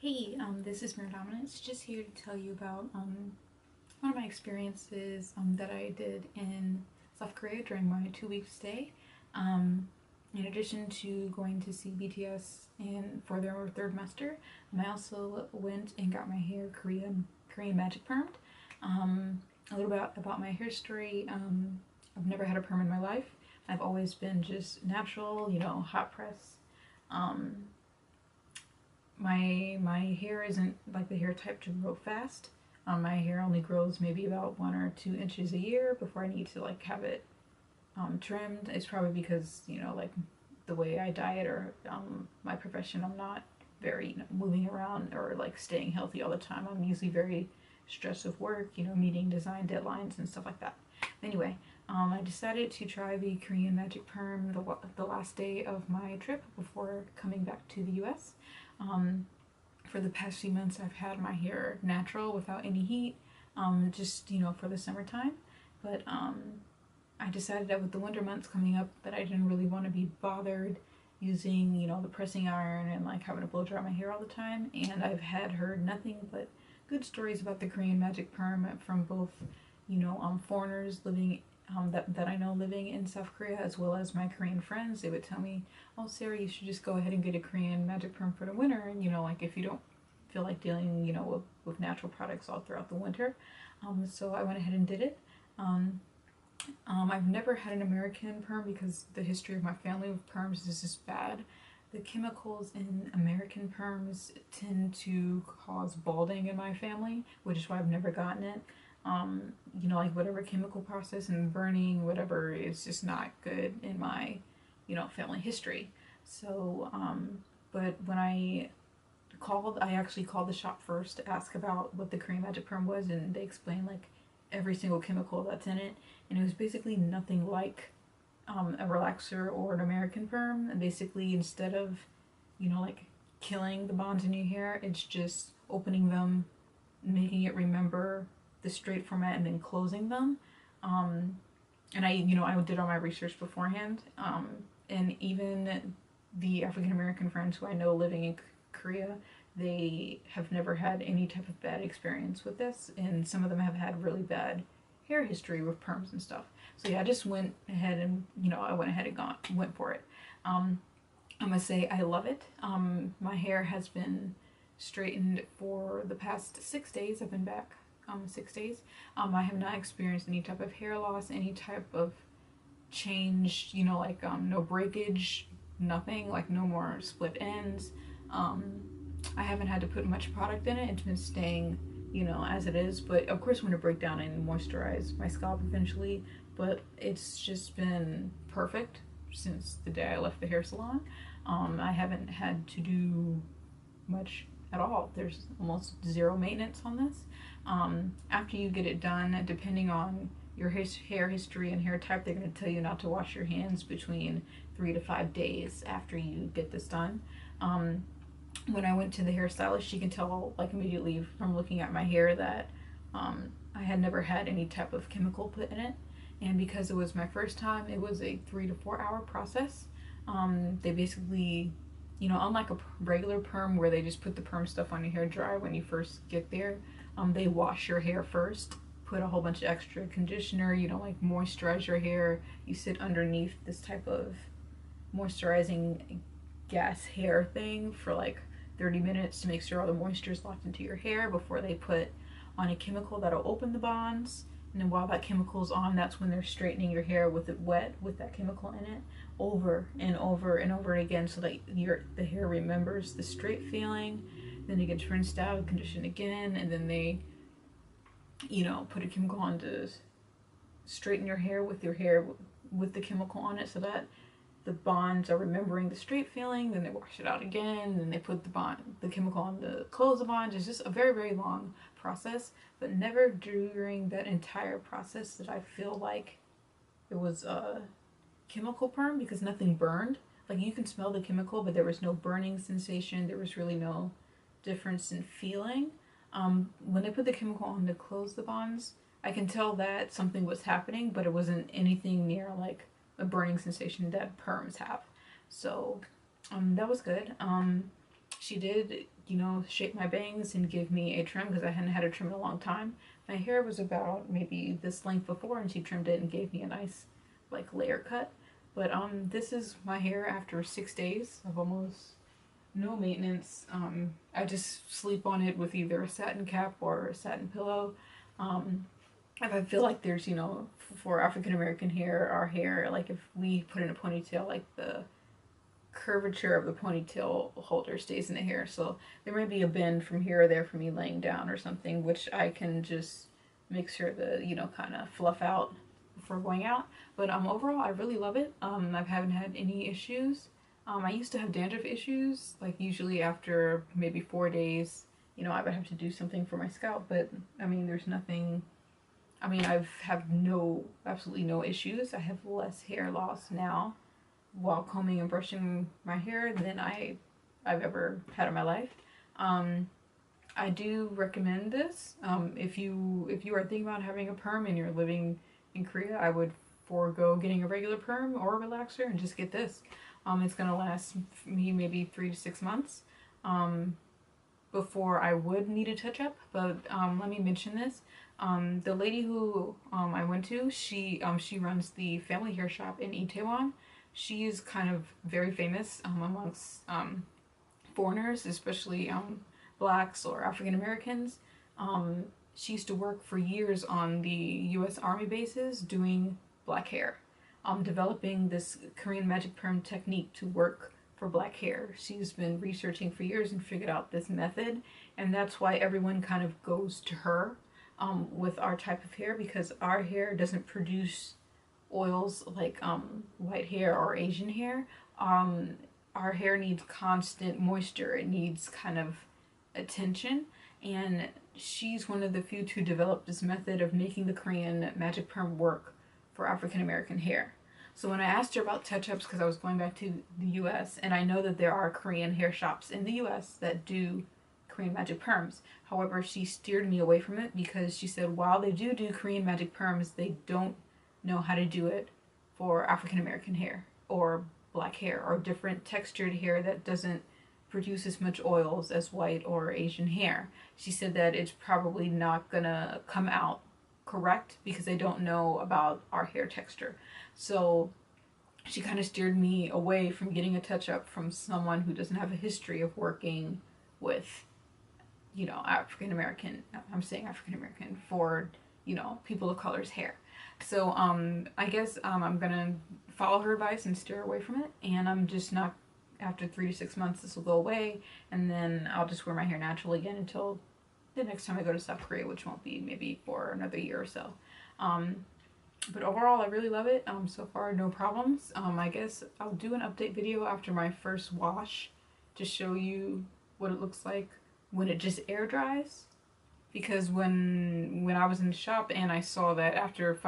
Hey, this is Mirdominance, just here to tell you about one of my experiences that I did in South Korea during my 2 week stay. In addition to going to see BTS for their third semester, I also went and got my hair Korean magic permed. A little bit about my hair story. I've never had a perm in my life. I've always been just natural, hot press. Um, my hair isn't like the hair type to grow fast. My hair only grows maybe about 1 or 2 inches a year before I need to like have it trimmed. It's probably because like the way I diet or my profession, I'm not very moving around or like staying healthy all the time. I'm usually very stressed with work, meeting design deadlines and stuff like that. Anyway, I decided to try the Korean Magic Perm the last day of my trip before coming back to the US. Um, for the past few months, I've had my hair natural without any heat, just for the summertime. But I decided that with the winter months coming up, that I didn't really want to be bothered using the pressing iron and like having to blow dry my hair all the time. And I've heard nothing but good stories about the Korean Magic Perm from both foreigners living that I know living in South Korea, as well as my Korean friends. They would tell me, "Oh, Sarah, you should just go ahead and get a Korean magic perm for the winter." And like if you don't feel like dealing, with natural products all throughout the winter. So I went ahead and did it. I've never had an American perm because the history of my family with perms is just bad. The chemicals in American perms tend to cause balding in my family, which is why I've never gotten it. Like whatever chemical process and burning, whatever, is just not good in my, family history. So, but when I actually called the shop first to ask about what the Korean Magic Perm was, and they explained like every single chemical that's in it, and it was basically nothing like a relaxer or an American perm. And basically, instead of, like killing the bonds in your hair, it's just opening them, making it remember the straight format, and then closing them. And I did all my research beforehand. And even the African American friends who I know living in Korea, they have never had any type of bad experience with this, and some of them have had really bad hair history with perms and stuff. So yeah, I just went ahead and went for it. I must say I love it. My hair has been straightened for the past 6 days. I've been back 6 days. I have not experienced any type of hair loss, any type of change, like no breakage, nothing, like no more split ends. I haven't had to put much product in it. It's been staying, as it is. But of course, I'm gonna break down and moisturize my scalp eventually. But it's just been perfect since the day I left the hair salon. I haven't had to do much at all. There's almost zero maintenance on this. After you get it done, depending on your hair history and hair type, they're going to tell you not to wash your hands between 3 to 5 days after you get this done. When I went to the hairstylist, she can tell like immediately from looking at my hair that I had never had any type of chemical put in it. And because it was my first time, it was a 3 to 4 hour process. They basically, unlike a regular perm where they just put the perm stuff on your hair dry when you first get there, they wash your hair first, put a whole bunch of extra conditioner, like moisturize your hair. You sit underneath this type of moisturizing gas hair thing for like 30 minutes to make sure all the moisture is locked into your hair before they put on a chemical that'll open the bonds. And then while that chemical's on, that's when they're straightening your hair with it wet with that chemical in it, over and over and over again, so that the hair remembers the straight feeling. Then it gets rinsed out, conditioned again, and then they, put a chemical on to straighten your hair with with the chemical on it, so that the bonds are remembering the straight feeling. Then they wash it out again, then they put the chemical on to close the bonds. It's just a very, very long process, but never during that entire process did I feel like it was a chemical perm, because nothing burned. Like you can smell the chemical, but there was no burning sensation. There was really no difference in feeling. When they put the chemical on to close the bonds, I can tell that something was happening, but it wasn't anything near like a burning sensation that perms have. So that was good. She did you know, shape my bangs and give me a trim because I hadn't had a trim in a long time. My hair was about maybe this length before, and she trimmed it and gave me a nice like layer cut. But this is my hair after 6 days of almost no maintenance. I just sleep on it with either a satin cap or a satin pillow. If I feel like there's, you know, for African American hair, our hair, like if we put in a ponytail, like the curvature of the ponytail holder stays in the hair. So there may be a bend from here or there for me laying down or something, which I can just make sure to, you know, kind of fluff out before going out. But overall, I really love it. I haven't had any issues. I used to have dandruff issues, like usually after maybe 4 days, you know, I would have to do something for my scalp. But I mean, there's nothing. I mean, have absolutely no issues. I have less hair loss now while combing and brushing my hair than I've ever had in my life. I do recommend this. If you are thinking about having a perm and you're living in Korea, I would forego getting a regular perm or a relaxer and just get this. It's gonna last me maybe 3 to 6 months before I would need a touch up. But let me mention this. The lady who I went to, she runs the family hair shop in Itaewon. She is kind of very famous amongst foreigners, especially blacks or African Americans. She used to work for years on the U.S. Army bases doing black hair, developing this Korean magic perm technique to work for black hair. She's been researching for years and figured out this method, and that's why everyone kind of goes to her with our type of hair, because our hair doesn't produce oils like white hair or Asian hair. Our hair needs constant moisture. It needs kind of attention, and she's one of the few to develop this method of making the Korean magic perm work for African American hair. So when I asked her about touch-ups, because I was going back to the US, and I know that there are Korean hair shops in the US that do Korean magic perms. However, she steered me away from it because she said while they do Korean magic perms, they don't know how to do it for African American hair or black hair or different textured hair that doesn't produce as much oils as white or Asian hair. She said that it's probably not gonna come out correct because they don't know about our hair texture. So she kind of steered me away from getting a touch-up from someone who doesn't have a history of working with, you know, African American, I'm saying African American, for, you know, people of color's hair. So I guess I'm gonna follow her advice and steer away from it, and I'm just not, after 3 to 6 months this will go away, and then I'll just wear my hair natural again until the next time I go to South Korea, which won't be maybe for another year or so. But overall, I really love it. So far, no problems. I guess I'll do an update video after my first wash to show you what it looks like when it just air dries. Because when I was in the shop and I saw that after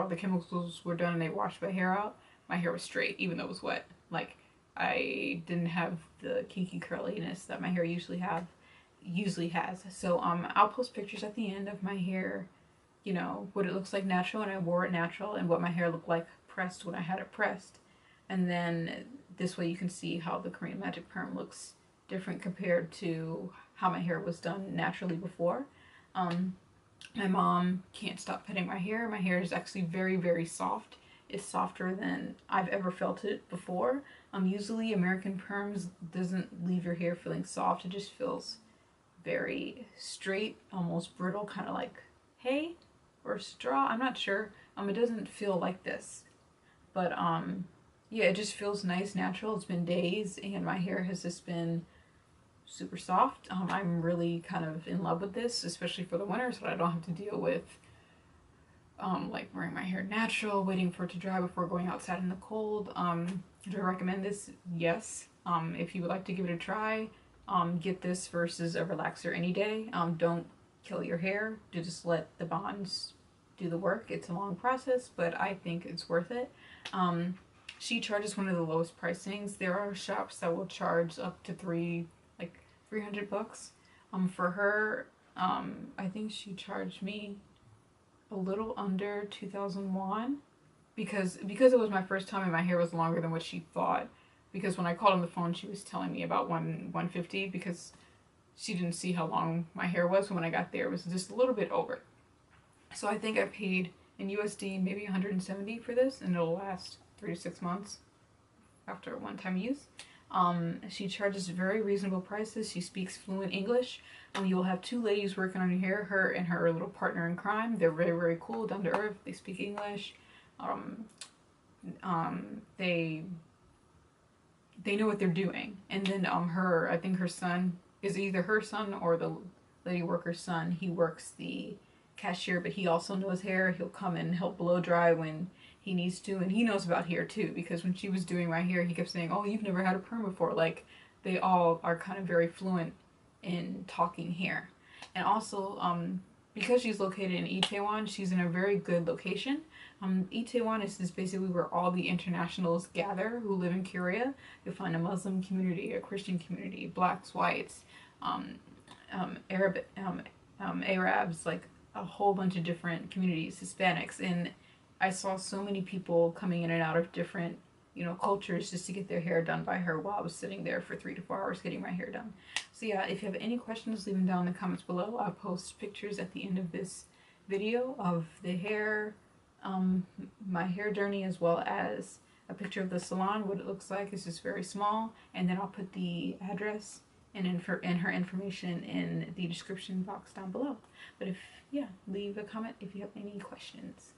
all the chemicals were done and they washed my hair out, my hair was straight, even though it was wet. Like, I didn't have the kinky curliness that my hair usually has. So I'll post pictures at the end of my hair, you know, what it looks like natural when I wore it natural and what my hair looked like pressed when I had it pressed. And then this way you can see how the Korean magic perm looks different compared to how my hair was done naturally before. My mom can't stop petting my hair. My hair is actually very, very soft. It's softer than I've ever felt it before. Usually American perms doesn't leave your hair feeling soft. It just feels very straight, almost brittle, kind of like hay or straw. I'm not sure. It doesn't feel like this, but yeah, it just feels nice, natural. It's been days, and my hair has just been super soft. I'm really kind of in love with this, especially for the winter, so I don't have to deal with like wearing my hair natural, waiting for it to dry before going outside in the cold. Do I recommend this? Yes. If you would like to give it a try, get this versus a relaxer any day. Don't kill your hair. Just let the bonds do the work. It's a long process, but I think it's worth it. She charges one of the lowest pricings. There are shops that will charge up to $300. For her, I think she charged me a little under 2,000 won because it was my first time and my hair was longer than what she thought. Because when I called on the phone, she was telling me about 150 because she didn't see how long my hair was when I got there. It was just a little bit over. So I think I paid in USD maybe 170 for this, and it'll last 3 to 6 months after one-time use. She charges very reasonable prices. She speaks fluent English. You'll have two ladies working on your hair, her and her little partner in crime. They're very, very cool, down to earth. They speak English. They know what they're doing. And then I think her son is either her son or the lady worker's son. He works the cashier, but he also knows hair. He'll come and help blow dry when he needs to, and he knows about hair too, because when she was doing my hair, he kept saying, "Oh, you've never had a perm before." Like, they all are kind of very fluent in talking hair. And also, because she's located in Itaewon, she's in a very good location. Itaewon is basically where all the internationals gather who live in Korea. You'll find a Muslim community, a Christian community, blacks, whites, Arabs, like a whole bunch of different communities, Hispanics, and I saw so many people coming in and out of different, cultures just to get their hair done by her while I was sitting there for 3 to 4 hours getting my hair done. So yeah, if you have any questions, leave them down in the comments below. I'll post pictures at the end of this video of the hair, my hair journey, as well as a picture of the salon, what it looks like. It's just very small, and then I'll put the address and her information in the description box down below. But leave a comment if you have any questions.